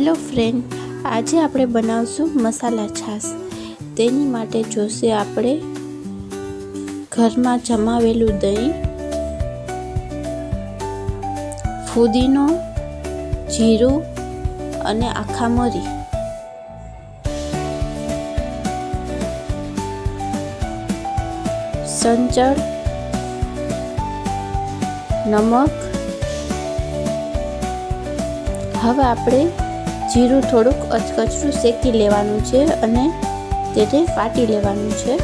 Hello friend, આજે આપણે બનાવશું મસાલા છાશ। તેની માટે જોશે આપણે ઘરમાં જમાવેલું દહીં, ફુદીનો, જીરું અને આખા મરી, સંચળ, નમક। હવે આપણે જીરું થોડુંક અચકચરું શેકી લેવાનું છે અને તેને વાટી લેવાનું છે।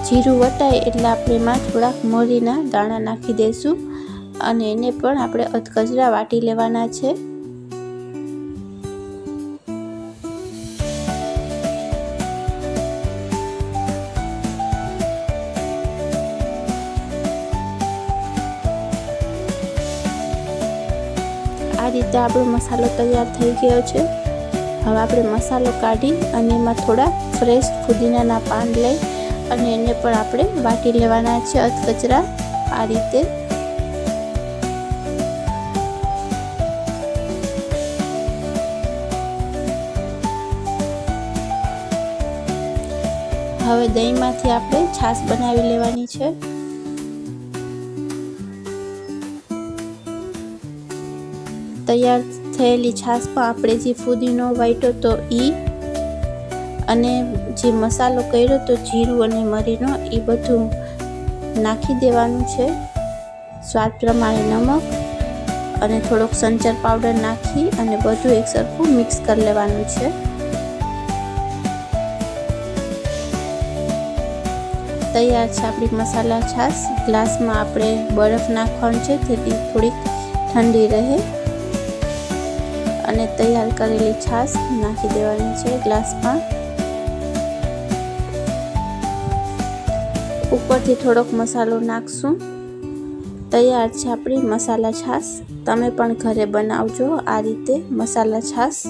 જીરું વટાય એટલે આપણે એમાં થોડાક મરીના દાણા નાખી દઈશું અને એને પણ આપણે અધકચરા વાટી લેવાના છે। આ રીતે આપણો મસાલો તૈયાર થઈ ગયો છે। હવે આપણે મસાલો કાઢી અને એમાં થોડા ફ્રેશ ફુદીનાના પાન લઈ અને એને પણ આપણે વાટી લેવાના છે અધકચરા આ રીતે। હવે દહીંમાંથી આપણે છાશ બનાવી લેવાની છે। તૈયાર થયેલી છાશમાં આપણે જે ફુદીનો વાટ્યો તો અને જે મસાલો કર્યો તો જીરું અને મરીનો એ બધું નાખી દેવાનું છે। સ્વાદ પ્રમાણે નમક અને થોડોક સંચર પાવડર નાખી અને બધું એકસરખું મિક્સ કરી લેવાનું છે। તૈયાર છે આપણી મસાલા છાશ। ગ્લાસમાં આપણે બરફ નાખવાનું છે જેથી થોડીક ઠંડી રહે અને તૈયાર કરેલી છાશ નાખી દેવાની છે ગ્લાસમાં। ઉપરથી થોડોક મસાલો નાખશું। તૈયાર છે આપણી મસાલા છાશ। તમે પણ ઘરે બનાવજો આ રીતે મસાલા છાશ।